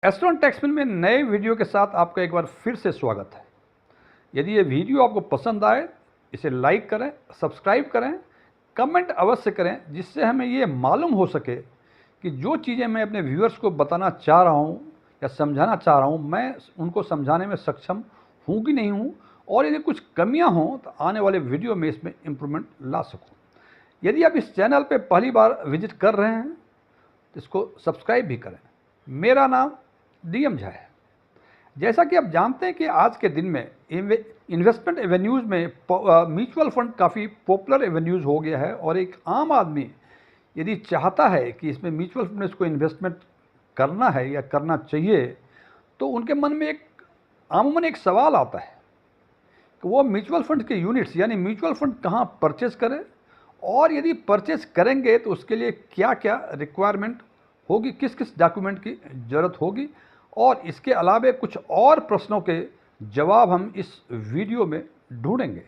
एस्ट्रॉन टेक्समैन में नए वीडियो के साथ आपका एक बार फिर से स्वागत है। यदि ये वीडियो आपको पसंद आए, इसे लाइक करें, सब्सक्राइब करें, कमेंट अवश्य करें, जिससे हमें ये मालूम हो सके कि जो चीज़ें मैं अपने व्यूअर्स को बताना चाह रहा हूँ या समझाना चाह रहा हूँ, मैं उनको समझाने में सक्षम हूँ कि नहीं हूँ, और यदि कुछ कमियाँ हों तो आने वाले वीडियो में इसमें इम्प्रूवमेंट ला सकूँ। यदि आप इस चैनल पर पहली बार विजिट कर रहे हैं तो इसको सब्सक्राइब भी करें। मेरा नाम डीएम झा है। जैसा कि आप जानते हैं कि आज के दिन में इन्वेस्टमेंट एवेन्यूज़ में म्यूचुअल फंड काफ़ी पॉपुलर एवेन्यूज़ हो गया है, और एक आम आदमी यदि चाहता है कि इसमें म्यूचुअल फंड में इसको इन्वेस्टमेंट करना है या करना चाहिए, तो उनके मन में आमूमन एक सवाल आता है कि वो म्यूचुअल फंड के यूनिट्स यानी म्यूचुअल फंड कहाँ परचेज करें, और यदि परचेज करेंगे तो उसके लिए क्या क्या रिक्वायरमेंट होगी, किस किस डॉक्यूमेंट की ज़रूरत होगी, और इसके अलावा कुछ और प्रश्नों के जवाब हम इस वीडियो में ढूंढेंगे।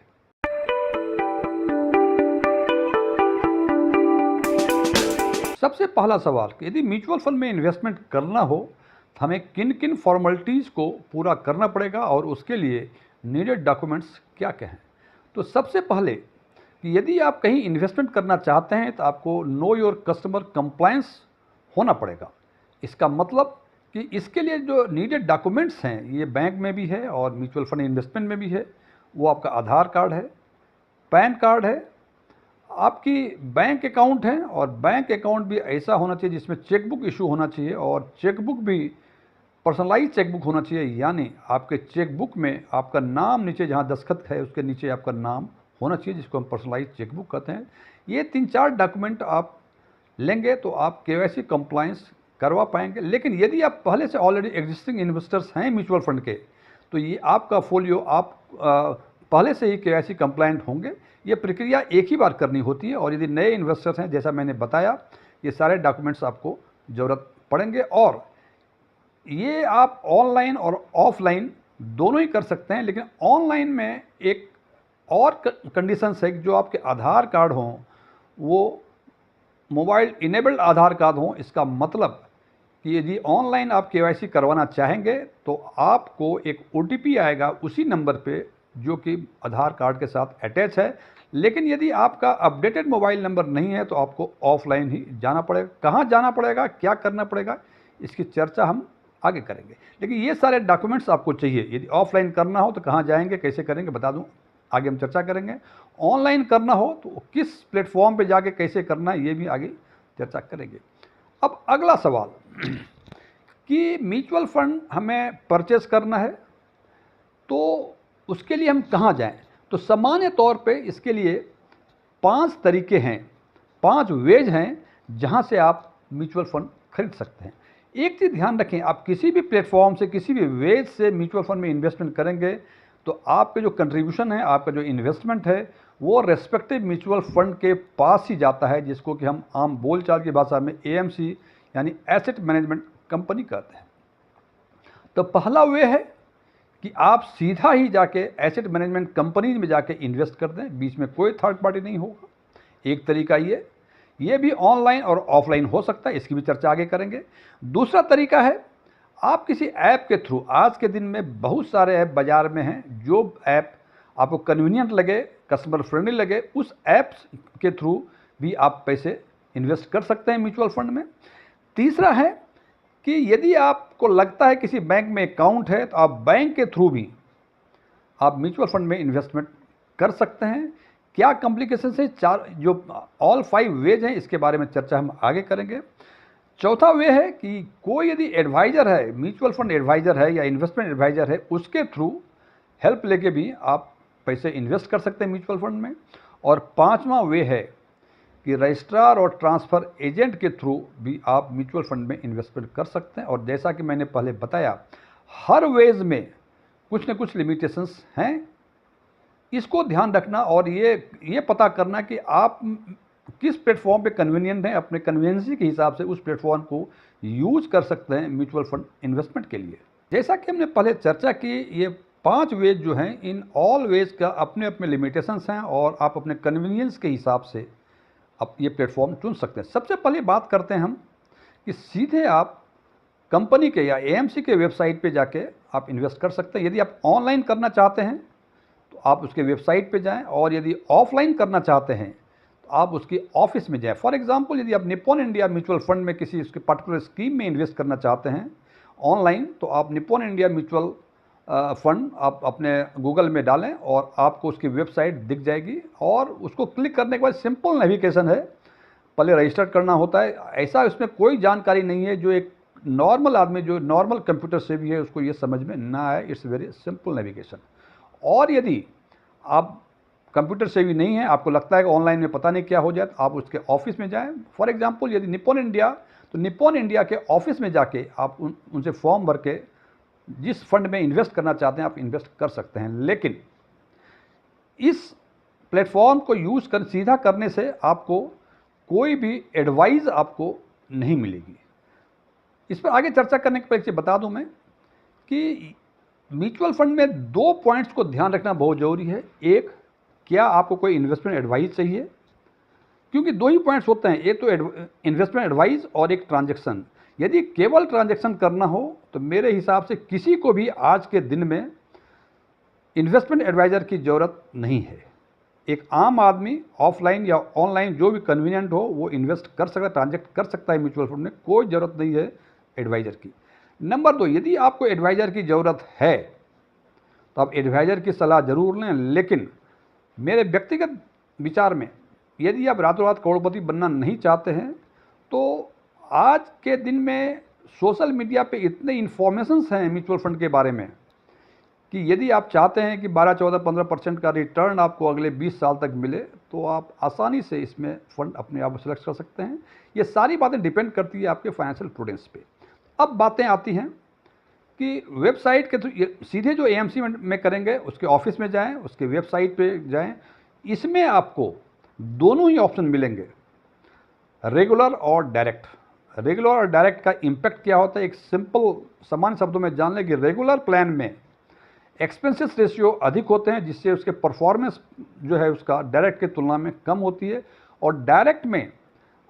सबसे पहला सवाल कि यदि म्यूचुअल फंड में इन्वेस्टमेंट करना हो तो हमें किन किन फॉर्मेलिटीज़ को पूरा करना पड़ेगा और उसके लिए नीडेड डॉक्यूमेंट्स क्या क्या हैं। तो सबसे पहले कि यदि आप कहीं इन्वेस्टमेंट करना चाहते हैं तो आपको नो योर कस्टमर कंप्लायंस होना पड़ेगा। इसका मतलब कि इसके लिए जो नीडेड डॉक्यूमेंट्स हैं, ये बैंक में भी है और म्यूचुअल फंड इन्वेस्टमेंट में भी है। वो आपका आधार कार्ड है, पैन कार्ड है, आपकी बैंक अकाउंट है, और बैंक अकाउंट भी ऐसा होना चाहिए जिसमें चेकबुक इशू होना चाहिए, और चेकबुक भी पर्सनलाइज चेकबुक होना चाहिए, यानी आपके चेकबुक में आपका नाम नीचे जहाँ दस्तखत है उसके नीचे आपका नाम होना चाहिए, जिसको हम पर्सनलाइज चेकबुक कहते हैं। ये 3-4 डॉक्यूमेंट आप लेंगे तो आप केवाईसी कंप्लायंस करवा पाएंगे। लेकिन यदि आप पहले से ऑलरेडी एग्जिस्टिंग इन्वेस्टर्स हैं म्यूचुअल फंड के, तो ये आपका फोलियो आप पहले से ही केवाईसी कंप्लायंट होंगे। ये प्रक्रिया एक ही बार करनी होती है, और यदि नए इन्वेस्टर्स हैं, जैसा मैंने बताया, ये सारे डॉक्यूमेंट्स आपको ज़रूरत पड़ेंगे। और ये आप ऑनलाइन और ऑफलाइन दोनों ही कर सकते हैं, लेकिन ऑनलाइन में एक और कंडीशंस है कि जो आपके आधार कार्ड हों वो मोबाइल इनेबल्ड आधार कार्ड हों। इसका मतलब कि यदि ऑनलाइन आप केवाईसी करवाना चाहेंगे तो आपको एक ओटीपी आएगा उसी नंबर पे जो कि आधार कार्ड के साथ अटैच है। लेकिन यदि आपका अपडेटेड मोबाइल नंबर नहीं है तो आपको ऑफलाइन ही जाना पड़ेगा। कहाँ जाना पड़ेगा, क्या करना पड़ेगा, इसकी चर्चा हम आगे करेंगे। लेकिन ये सारे डॉक्यूमेंट्स आपको चाहिए। यदि ऑफलाइन करना हो तो कहाँ जाएंगे, कैसे करेंगे, बता दूं, आगे हम चर्चा करेंगे। ऑनलाइन करना हो तो किस प्लेटफॉर्म पे जाके कैसे करना है, ये भी आगे चर्चा करेंगे। अब अगला सवाल कि म्यूचुअल फंड हमें परचेस करना है तो उसके लिए हम कहाँ जाएं। तो सामान्य तौर पे इसके लिए 5 तरीके हैं, 5 वेज हैं जहाँ से आप म्यूचुअल फंड खरीद सकते हैं। एक चीज़ ध्यान रखें, आप किसी भी प्लेटफॉर्म से, किसी भी वेज से म्यूचुअल फंड में इन्वेस्टमेंट करेंगे तो आपके जो कंट्रीब्यूशन है, आपका जो इन्वेस्टमेंट है, वो रेस्पेक्टिव म्यूचुअल फंड के पास ही जाता है, जिसको कि हम आम बोलचाल की भाषा में एएमसी यानी एसेट मैनेजमेंट कंपनी कहते हैं। तो पहला वे है कि आप सीधा ही जाके एसेट मैनेजमेंट कंपनीज में जाके इन्वेस्ट कर दें, बीच में कोई थर्ड पार्टी नहीं होगा। एक तरीका ये भी ऑनलाइन और ऑफलाइन हो सकता है, इसकी भी चर्चा आगे करेंगे। दूसरा तरीका है आप किसी ऐप के थ्रू, आज के दिन में बहुत सारे ऐप बाज़ार में हैं, जो ऐप आपको कन्वीनियंट लगे, कस्टमर फ्रेंडली लगे, उस ऐप के थ्रू भी आप पैसे इन्वेस्ट कर सकते हैं म्यूचुअल फंड में। तीसरा है कि यदि आपको लगता है किसी बैंक में अकाउंट है तो आप बैंक के थ्रू भी आप म्यूचुअल फंड में इन्वेस्टमेंट कर सकते हैं। क्या कॉम्प्लिकेशन है, चार जो ऑल 5 वेज हैं, इसके बारे में चर्चा हम आगे करेंगे। चौथा वे है कि कोई यदि एडवाइज़र है, म्यूचुअल फंड एडवाइज़र है या इन्वेस्टमेंट एडवाइज़र है, उसके थ्रू हेल्प लेके भी आप पैसे इन्वेस्ट कर सकते हैं म्यूचुअल फंड में। और पांचवा वे है कि रजिस्ट्रार और ट्रांसफ़र एजेंट के थ्रू भी आप म्यूचुअल फंड में इन्वेस्टमेंट कर सकते हैं। और जैसा कि मैंने पहले बताया, हर वेज में कुछ न कुछ लिमिटेशंस हैं, इसको ध्यान रखना और ये पता करना कि आप किस प्लेटफॉर्म पे कन्वीनियंट हैं, अपने कन्वीनियंसी के हिसाब से उस प्लेटफॉर्म को यूज कर सकते हैं म्यूचुअल फंड इन्वेस्टमेंट के लिए। जैसा कि हमने पहले चर्चा की, ये 5 वेज जो हैं, इन ऑल वेज का अपने अपने लिमिटेशंस हैं और आप अपने कन्वीनियंस के हिसाब से आप ये प्लेटफॉर्म चुन सकते हैं। सबसे पहले बात करते हैं हम कि सीधे आप कंपनी के या एएमसी के वेबसाइट पे जाके आप इन्वेस्ट कर सकते हैं। यदि आप ऑनलाइन करना चाहते हैं तो आप उसके वेबसाइट पे जाएं, और यदि ऑफलाइन करना चाहते हैं तो आप उसकी ऑफिस में जाएं। फॉर एग्जांपल, यदि आप निप्पॉन इंडिया म्यूचुअल फंड में किसी उसके पर्टिकुलर स्कीम में इन्वेस्ट करना चाहते हैं ऑनलाइन, तो आप निप्पॉन इंडिया म्यूचुअल फंड आप अपने गूगल में डालें और आपको उसकी वेबसाइट दिख जाएगी, और उसको क्लिक करने के बाद सिंपल नेविगेशन है, पहले रजिस्टर करना होता है। ऐसा इसमें कोई जानकारी नहीं है जो एक नॉर्मल आदमी जो नॉर्मल कंप्यूटर से भी है उसको ये समझ में ना आए। It's very simple navigation. और यदि आप कंप्यूटर से भी नहीं है, आपको लगता है कि ऑनलाइन में पता नहीं क्या हो जाए, तो आप उसके ऑफिस में जाएं। फॉर एग्जांपल, यदि निप्पॉन इंडिया, तो निप्पॉन इंडिया के ऑफिस में जाके आप उनसे फॉर्म भर के जिस फंड में इन्वेस्ट करना चाहते हैं आप इन्वेस्ट कर सकते हैं। लेकिन इस प्लेटफॉर्म को यूज़ कर सीधा करने से आपको कोई भी एडवाइस आपको नहीं मिलेगी। इस पर आगे चर्चा करने के पहले बता दूं मैं कि म्यूचुअल फंड में 2 पॉइंट्स को ध्यान रखना बहुत ज़रूरी है। एक, क्या आपको कोई इन्वेस्टमेंट एडवाइस चाहिए, क्योंकि 2 ही पॉइंट्स होते हैं, एक तो इन्वेस्टमेंट एडवाइस और एक ट्रांजैक्शन। यदि केवल ट्रांजैक्शन करना हो तो मेरे हिसाब से किसी को भी आज के दिन में इन्वेस्टमेंट एडवाइज़र की ज़रूरत नहीं है। एक आम आदमी ऑफलाइन या ऑनलाइन जो भी कन्वीनियंट हो वो इन्वेस्ट कर सकता है, ट्रांजैक्ट कर सकता है म्यूचुअल फंड में, कोई ज़रूरत नहीं है एडवाइज़र की। नंबर 2, यदि आपको एडवाइज़र की ज़रूरत है तो आप एडवाइज़र की सलाह ज़रूर लें, लेकिन मेरे व्यक्तिगत विचार में यदि आप रातों रात करोड़पति बनना नहीं चाहते हैं तो आज के दिन में सोशल मीडिया पे इतने इन्फॉर्मेशंस हैं म्यूचुअल फंड के बारे में कि यदि आप चाहते हैं कि 12, 14, 15% का रिटर्न आपको अगले 20 साल तक मिले तो आप आसानी से इसमें फ़ंड अपने आप सेलेक्ट कर सकते हैं। ये सारी बातें डिपेंड करती है आपके फाइनेंशियल प्रूडेंस पे। अब बातें आती हैं कि वेबसाइट के थ्रू सीधे जो एएमसी में करेंगे उसके ऑफिस में जाएं, उसके वेबसाइट पे जाएं। इसमें आपको दोनों ही ऑप्शन मिलेंगे, रेगुलर और डायरेक्ट। रेगुलर और डायरेक्ट का इम्पैक्ट क्या होता है, एक सिंपल सामान्य शब्दों में जान लें कि रेगुलर प्लान में एक्सपेंसेस रेशियो अधिक होते हैं, जिससे उसके परफॉर्मेंस जो है उसका डायरेक्ट की तुलना में कम होती है, और डायरेक्ट में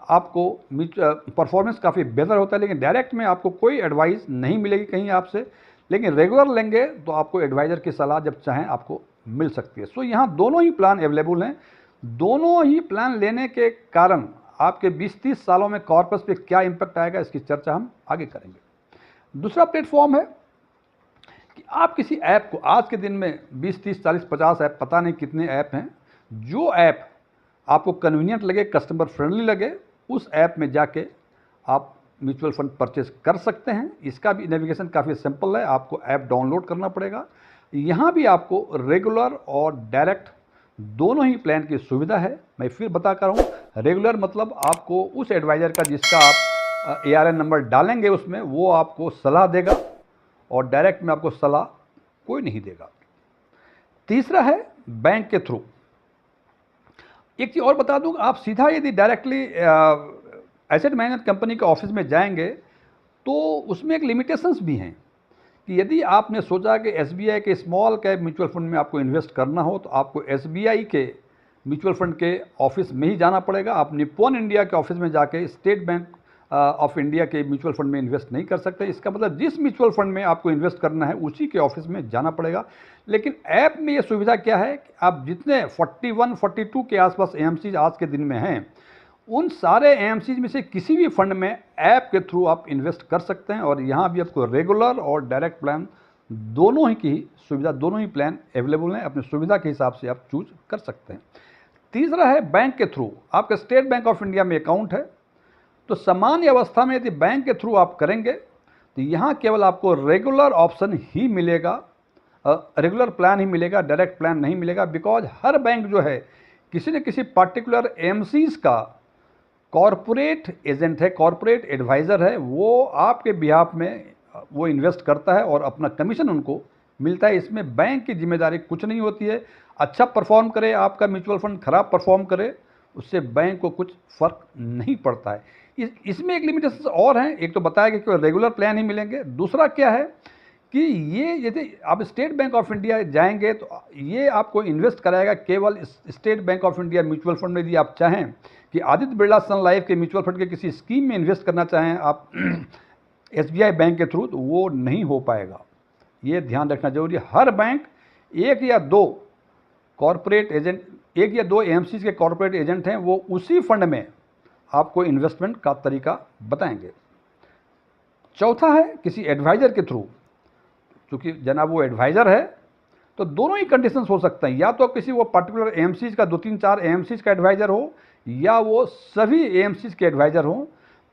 आपको परफॉर्मेंस काफ़ी बेहतर होता है, लेकिन डायरेक्ट में आपको कोई एडवाइस नहीं मिलेगी कहीं आपसे। लेकिन रेगुलर लेंगे तो आपको एडवाइज़र की सलाह जब चाहें आपको मिल सकती है। सो यहाँ दोनों ही प्लान अवेलेबल हैं। दोनों ही प्लान लेने के कारण आपके 20-30 सालों में कॉर्पस पे क्या इम्पैक्ट आएगा इसकी चर्चा हम आगे करेंगे। दूसरा प्लेटफॉर्म है कि आप किसी ऐप को, आज के दिन में 20, 30, 40, 50 ऐप, पता नहीं कितने ऐप हैं, जो ऐप आपको कन्वीनियंट लगे, कस्टमर फ्रेंडली लगे, उस ऐप में जाके आप म्यूचुअल फंड परचेज कर सकते हैं। इसका भी नेविगेशन काफ़ी सिंपल है, आपको ऐप डाउनलोड करना पड़ेगा। यहाँ भी आपको रेगुलर और डायरेक्ट दोनों ही प्लान की सुविधा है। मैं फिर बता कर हूँ, रेगुलर मतलब आपको उस एडवाइज़र का जिसका आप ARN नंबर डालेंगे उसमें वो आपको सलाह देगा, और डायरेक्ट में आपको सलाह कोई नहीं देगा। तीसरा है बैंक के थ्रू। एक चीज़ और बता दूं, आप सीधा यदि डायरेक्टली एसेट मैनेजमेंट कंपनी के ऑफिस में जाएंगे तो उसमें एक लिमिटेशंस भी हैं कि यदि आपने सोचा कि SBI के स्मॉल कैप म्यूचुअल फंड में आपको इन्वेस्ट करना हो तो आपको SBI के म्यूचुअल फंड के ऑफिस में ही जाना पड़ेगा। आप निप्पॉन इंडिया के ऑफिस में जाके स्टेट बैंक ऑफ इंडिया के म्यूचुअल फंड में इन्वेस्ट नहीं कर सकते। इसका मतलब जिस म्यूचुअल फंड में आपको इन्वेस्ट करना है उसी के ऑफिस में जाना पड़ेगा। लेकिन ऐप में ये सुविधा क्या है कि आप जितने 41, 42 के आसपास AMCs आज के दिन में हैं, उन सारे AMCs में से किसी भी फंड में ऐप के थ्रू आप इन्वेस्ट कर सकते हैं, और यहाँ भी आपको रेगुलर और डायरेक्ट प्लान दोनों ही की सुविधा, दोनों ही प्लान अवेलेबल हैं। अपनी सुविधा के हिसाब से आप चूज कर सकते हैं। तीसरा है बैंक के थ्रू। आपका स्टेट बैंक ऑफ इंडिया में अकाउंट है तो सामान्य अवस्था में यदि बैंक के थ्रू आप करेंगे तो यहाँ केवल आपको रेगुलर ऑप्शन ही मिलेगा, रेगुलर प्लान ही मिलेगा, डायरेक्ट प्लान नहीं मिलेगा। बिकॉज हर बैंक जो है किसी न किसी पर्टिकुलर AMCs का कॉरपोरेट एजेंट है, कॉरपोरेट एडवाइज़र है, वो आपके बिहाफ में वो इन्वेस्ट करता है और अपना कमीशन उनको मिलता है। इसमें बैंक की जिम्मेदारी कुछ नहीं होती है। अच्छा परफॉर्म करे आपका म्यूचुअल फंड, खराब परफॉर्म करे, उससे बैंक को कुछ फ़र्क नहीं पड़ता है। इसमें एक लिमिटेशन और हैं। एक तो बताया कि रेगुलर प्लान ही मिलेंगे। दूसरा क्या है कि ये यदि आप स्टेट बैंक ऑफ इंडिया जाएंगे तो ये आपको इन्वेस्ट कराएगा केवल state bank of India mutual fund में। यदि आप चाहें कि आदित्य बिरला सन लाइफ के म्यूचुअल फंड के किसी स्कीम में इन्वेस्ट करना चाहें आप एसबीआई बैंक के थ्रू, तो वो नहीं हो पाएगा। ये ध्यान रखना जरूरी है। हर बैंक एक या दो कॉरपोरेट एजेंट, एक या दो एएमसीज के कॉरपोरेट एजेंट हैं, वो उसी फंड में आपको इन्वेस्टमेंट का तरीका बताएंगे। चौथा है किसी एडवाइज़र के थ्रू, क्योंकि जनाब वो एडवाइज़र है तो दोनों ही कंडीशंस हो सकते हैं, या तो किसी वो पर्टिकुलर एएमसीज का 2-3-4 एएमसीज का एडवाइज़र हो, या वो सभी एएमसीज के एडवाइज़र हों।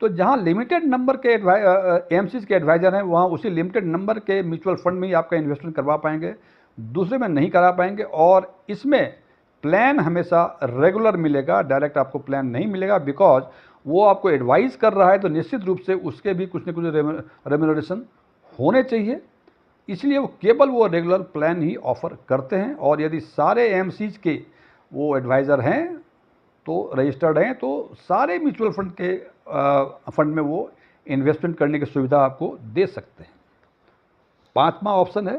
तो जहां लिमिटेड नंबर के एएमसीज के एडवाइज़र हैं, वहां उसी लिमिटेड नंबर के म्यूचुअल फंड में ही आपका इन्वेस्टमेंट करवा पाएंगे, दूसरे में नहीं करा पाएंगे। और इसमें प्लान हमेशा रेगुलर मिलेगा, डायरेक्ट आपको प्लान नहीं मिलेगा, बिकॉज वो आपको एडवाइस कर रहा है तो निश्चित रूप से उसके भी कुछ न कुछ रेम्यूनरेशन होने चाहिए। इसलिए वो केवल वो रेगुलर प्लान ही ऑफर करते हैं। और यदि सारे एएमसीज के वो एडवाइज़र हैं तो रजिस्टर्ड हैं, तो सारे म्यूचुअल फंड के फंड में वो इन्वेस्टमेंट करने की सुविधा आपको दे सकते हैं। पांचवा ऑप्शन है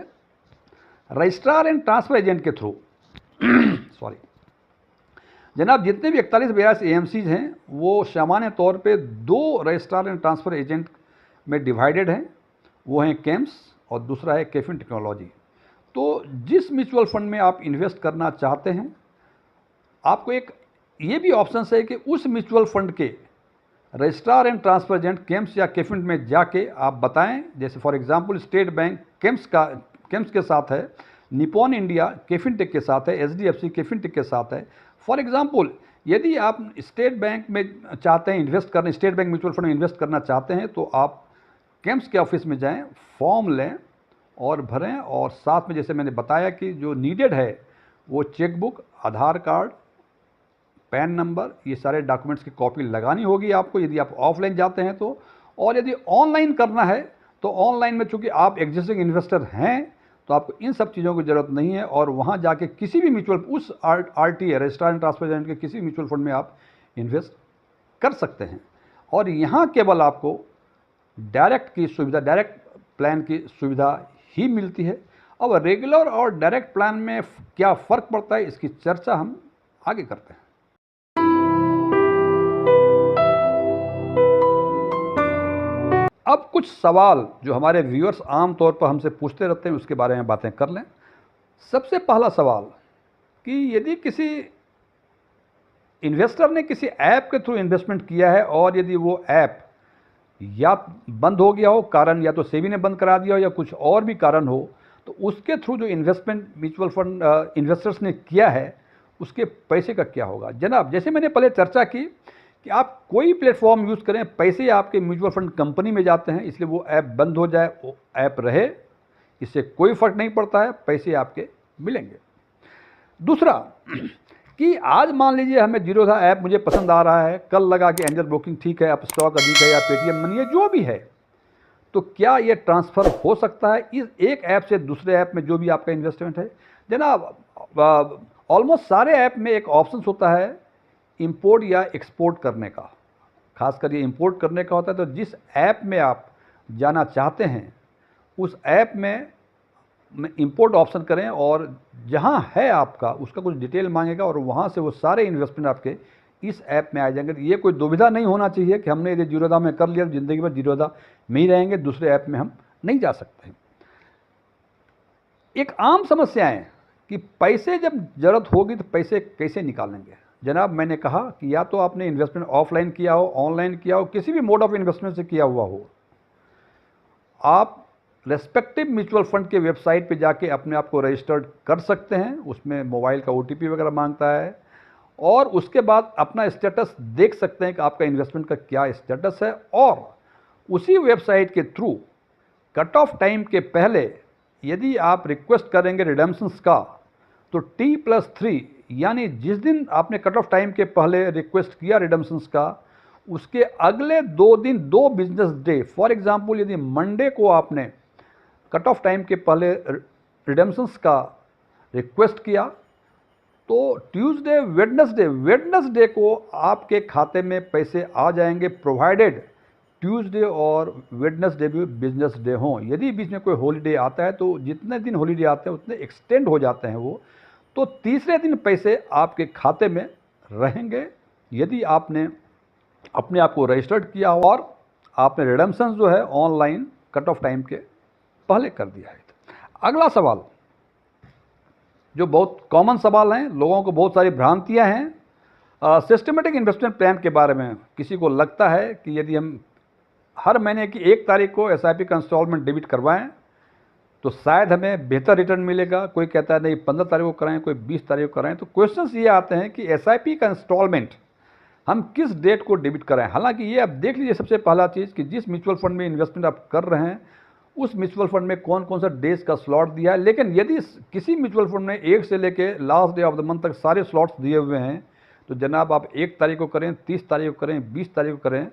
रजिस्ट्रार एंड ट्रांसफर एजेंट के थ्रू। सॉरी जनाब, जितने भी 41-42 एएमसीज हैं वो सामान्य तौर पे दो रजिस्ट्रार एंड ट्रांसफर एजेंट में डिवाइडेड हैं। वो हैं केम्स और दूसरा है केफिन टेक्नोलॉजी। तो जिस म्यूचुअल फंड में आप इन्वेस्ट करना चाहते हैं, आपको एक ये भी ऑप्शन है कि उस म्यूचुअल फंड के registrar and transfer agent Kemps या केफिन में जाके आप बताएं। जैसे for example state bank Kemps के साथ है, निपॉन इंडिया केफिन टेक के साथ है, एचडीएफसी केफिन टेक के साथ है। फॉर एग्जांपल यदि आप स्टेट बैंक में चाहते हैं इन्वेस्ट करना, स्टेट बैंक म्यूचुअल फंड में इन्वेस्ट करना चाहते हैं, तो आप केम्स के ऑफिस में जाएं, फॉर्म लें और भरें। और साथ में जैसे मैंने बताया कि जो नीडेड है वो चेकबुक, आधार कार्ड, पैन नंबर, ये सारे डॉक्यूमेंट्स की कॉपी लगानी होगी आपको यदि आप ऑफलाइन जाते हैं तो। और यदि ऑनलाइन करना है तो ऑनलाइन में चूंकि आप एग्जिस्टिंग इन्वेस्टर हैं तो आपको इन सब चीज़ों की ज़रूरत नहीं है। और वहाँ जाके किसी भी म्यूचुअल उस RTA registrar and transfer agent के किसी म्यूचुअल फंड में आप इन्वेस्ट कर सकते हैं। और यहाँ केवल आपको डायरेक्ट की सुविधा, डायरेक्ट प्लान की सुविधा ही मिलती है। अब रेगुलर और डायरेक्ट प्लान में क्या फ़र्क पड़ता है, इसकी चर्चा हम आगे करते हैं। अब कुछ सवाल जो हमारे व्यूअर्स आम तौर पर हमसे पूछते रहते हैं उसके बारे में बातें कर लें। सबसे पहला सवाल कि यदि किसी इन्वेस्टर ने किसी ऐप के थ्रू इन्वेस्टमेंट किया है और यदि वो ऐप या बंद हो गया हो, कारण या तो सेबी ने बंद करा दिया हो या कुछ और भी कारण हो, तो उसके थ्रू जो इन्वेस्टमेंट म्यूचुअल फंड इन्वेस्टर्स ने किया है उसके पैसे का क्या होगा। जनाब, जैसे मैंने पहले चर्चा की कि आप कोई प्लेटफॉर्म यूज़ करें, पैसे आपके म्यूचुअल फंड कंपनी में जाते हैं, इसलिए वो ऐप बंद हो जाए वो ऐप रहे, इससे कोई फर्क नहीं पड़ता है, पैसे आपके मिलेंगे। दूसरा कि आज मान लीजिए हमें जीरोधा ऐप मुझे पसंद आ रहा है, कल लगा कि एंजल ब्रोकिंग ठीक है, अपस्टॉक अधिक है या पेटीएम मनी है, जो भी है, तो क्या ये ट्रांसफ़र हो सकता है इस एक ऐप से दूसरे ऐप में जो भी आपका इन्वेस्टमेंट है। जनाब, ऑलमोस्ट सारे ऐप में एक ऑप्शन होता है इंपोर्ट या एक्सपोर्ट करने का, खासकर ये इंपोर्ट करने का होता है। तो जिस ऐप में आप जाना चाहते हैं उस ऐप में इंपोर्ट ऑप्शन करें और जहां है आपका उसका कुछ डिटेल मांगेगा और वहां से वो सारे इन्वेस्टमेंट आपके इस ऐप में आ जाएंगे। ये कोई दुविधा नहीं होना चाहिए कि हमने ये जीरोधा में कर लिया तो ज़िंदगी भर जीरोधा में ही रहेंगे, दूसरे ऐप में हम नहीं जा सकते। एक आम समस्या है कि पैसे जब ज़रूरत होगी तो पैसे कैसे निकालेंगे। जनाब, मैंने कहा कि या तो आपने इन्वेस्टमेंट ऑफलाइन किया हो, ऑनलाइन किया हो, किसी भी मोड ऑफ इन्वेस्टमेंट से किया हुआ हो, आप रेस्पेक्टिव म्यूचुअल फंड के वेबसाइट पे जाके अपने आप को रजिस्टर्ड कर सकते हैं। उसमें मोबाइल का ओटीपी वगैरह मांगता है और उसके बाद अपना स्टेटस देख सकते हैं कि आपका इन्वेस्टमेंट का क्या स्टेटस है। और उसी वेबसाइट के थ्रू कट ऑफ टाइम के पहले यदि आप रिक्वेस्ट करेंगे रिडेम्पशंस का, तो T+3 यानी जिस दिन आपने कट ऑफ टाइम के पहले रिक्वेस्ट किया रिडेम्पशंस का, उसके अगले 2 दिन, 2 बिजनेस डे, फॉर एग्जांपल यदि मंडे को आपने कट ऑफ टाइम के पहले रिडेम्पशंस का रिक्वेस्ट किया तो ट्यूसडे, वेडनेसडे को आपके खाते में पैसे आ जाएंगे, प्रोवाइडेड ट्यूसडे और वेडनेसडे भी बिजनेस डे हों। यदि बीच में कोई हॉलीडे आता है तो जितने दिन हॉलीडे आते हैं उतने एक्सटेंड हो जाते हैं वो, तो तीसरे दिन पैसे आपके खाते में रहेंगे यदि आपने अपने आप को रजिस्टर्ड किया हो और आपने रिडम्पशन जो है ऑनलाइन कट ऑफ टाइम के पहले कर दिया है। अगला सवाल जो बहुत कॉमन सवाल हैं, लोगों को बहुत सारी भ्रांतियां हैं सिस्टमेटिक इन्वेस्टमेंट प्लान के बारे में। किसी को लगता है कि यदि हम हर महीने की 1 तारीख को एसआईपी का इंस्टॉलमेंट डेबिट करवाएं तो शायद हमें बेहतर रिटर्न मिलेगा। कोई कहता है नहीं 15 तारीख को कराएं, कोई 20 तारीख को कराएं। तो क्वेश्चंस ये आते हैं कि एसआईपी का इंस्टॉलमेंट हम किस डेट को डेबिट कराएं। हालांकि ये आप देख लीजिए सबसे पहला चीज़ कि जिस म्यूचुअल फंड में इन्वेस्टमेंट आप कर रहे हैं उस म्यूचुअल फंड में कौन कौन सा डेज का स्लॉट दिया है। लेकिन यदि किसी म्यूचुअल फंड में 1 से लेके last day of the month तक सारे स्लॉट्स दिए हुए हैं तो जनाब आप 1 तारीख को करें, 30 तारीख को करें, 20 तारीख को करें,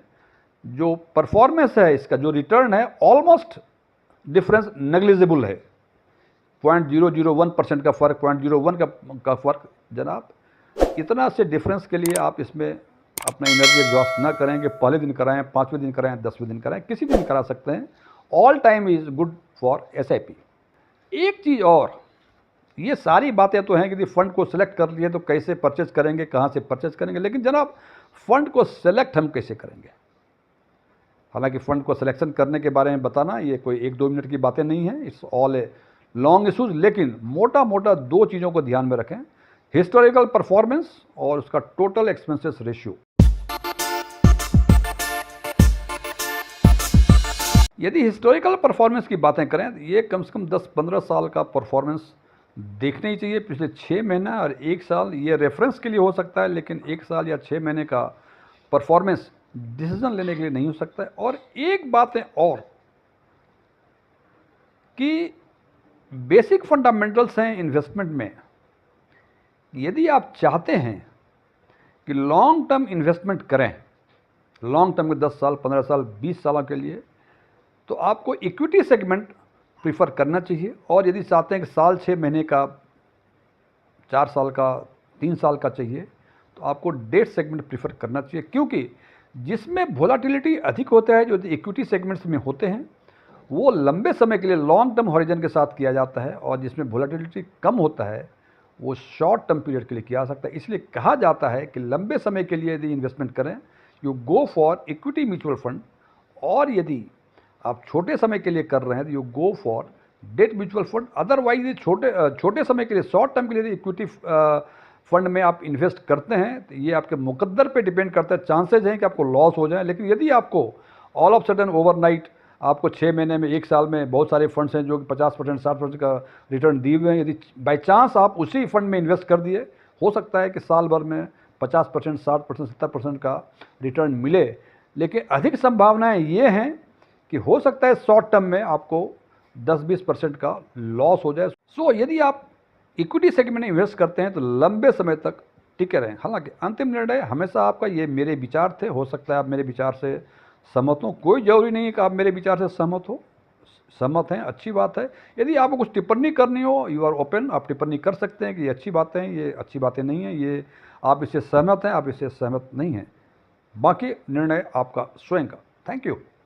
जो परफॉर्मेंस है इसका, जो रिटर्न है, ऑलमोस्ट डिफरेंस नेग्लिजिबल है। 0.001% का फ़र्क, 0.01 का फ़र्क जनाब, इतना से डिफरेंस के लिए आप इसमें अपना एनर्जी एग्जॉस्ट ना करें कि पहले दिन कराएं, 5वें दिन कराएं, 10वें दिन कराएं, किसी दिन करा सकते हैं। All time is good for SIP. एक चीज़ और, ये सारी बातें तो हैं कि यदि फ़ंड को सिलेक्ट कर लिए तो कैसे परचेज करेंगे, कहाँ से परचेज करेंगे, लेकिन जनाब फ़ंड को सिलेक्ट हम कैसे करेंगे। हालांकि फ़ंड को सिलेक्शन करने के बारे में बताना ये कोई 1-2 मिनट की बातें नहीं हैं, it's all a long issues. लेकिन मोटा मोटा 2 चीज़ों को ध्यान में रखें, हिस्टोरिकल परफॉर्मेंस और उसका टोटल एक्सपेंसेस रेशियो। यदि हिस्टोरिकल परफॉर्मेंस की बातें करें तो ये कम से कम 10-15 साल का परफॉर्मेंस देखना ही चाहिए। पिछले 6 महीना और 1 साल ये रेफरेंस के लिए हो सकता है, लेकिन 1 साल या 6 महीने का परफॉर्मेंस डिसीजन लेने के लिए नहीं हो सकता है। और एक बात है और कि बेसिक फंडामेंटल्स हैं इन्वेस्टमेंट में। यदि आप चाहते हैं कि लॉन्ग टर्म इन्वेस्टमेंट करें, लॉन्ग टर्म में 10 साल, 15 साल, 20 साल के लिए, तो आपको इक्विटी सेगमेंट प्रीफर करना चाहिए। और यदि चाहते हैं कि साल 6 महीने का, 4 साल का, 3 साल का चाहिए तो आपको डेट सेगमेंट प्रीफर करना चाहिए, क्योंकि जिसमें वोलेटिलिटी अधिक होता है, जो इक्विटी सेगमेंट्स में होते हैं, वो लंबे समय के लिए लॉन्ग टर्म हॉरिजन के साथ किया जाता है, और जिसमें वोलेटिलिटी कम होता है वो शॉर्ट टर्म पीरियड के लिए किया जा सकता है। इसलिए कहा जाता है कि लंबे समय के लिए यदि इन्वेस्टमेंट करें you go for equity mutual fund, और यदि आप छोटे समय के लिए कर रहे हैं तो you go for debt mutual fund. Otherwise छोटे समय के लिए, शॉर्ट टर्म के लिए इक्विटी फंड में आप इन्वेस्ट करते हैं तो ये आपके मुकद्दर पे डिपेंड करता है, चांसेज हैं कि आपको लॉस हो जाए। लेकिन यदि आपको ऑल ऑफ सडन ओवरनाइट आपको 6 महीने में, 1 साल में बहुत सारे फंड्स हैं जो कि 50%, 60% का रिटर्न दिए हुए हैं, यदि बाई चांस आप उसी फंड में इन्वेस्ट कर दिए, हो सकता है कि साल भर में 50%, 60%, 70% का रिटर्न मिले। लेकिन अधिक संभावनाएं ये हैं कि हो सकता है शॉर्ट टर्म में आपको 10-20% का लॉस हो जाए। सो यदि आप इक्विटी सेगमेंट में इन्वेस्ट करते हैं तो लंबे समय तक टिके रहें। हालांकि अंतिम निर्णय हमेशा आपका, ये मेरे विचार थे, हो सकता है आप मेरे विचार से सहमत हो, कोई ज़रूरी नहीं है कि आप मेरे विचार से सहमत हैं, अच्छी बात है। यदि आपको कुछ टिप्पणी करनी हो, यू आर ओपन, आप टिप्पणी कर सकते हैं कि ये अच्छी बातें हैं, ये अच्छी बातें नहीं हैं, ये आप इससे सहमत हैं, आप इससे सहमत नहीं हैं। बाकी निर्णय आपका स्वयं का। Thank you.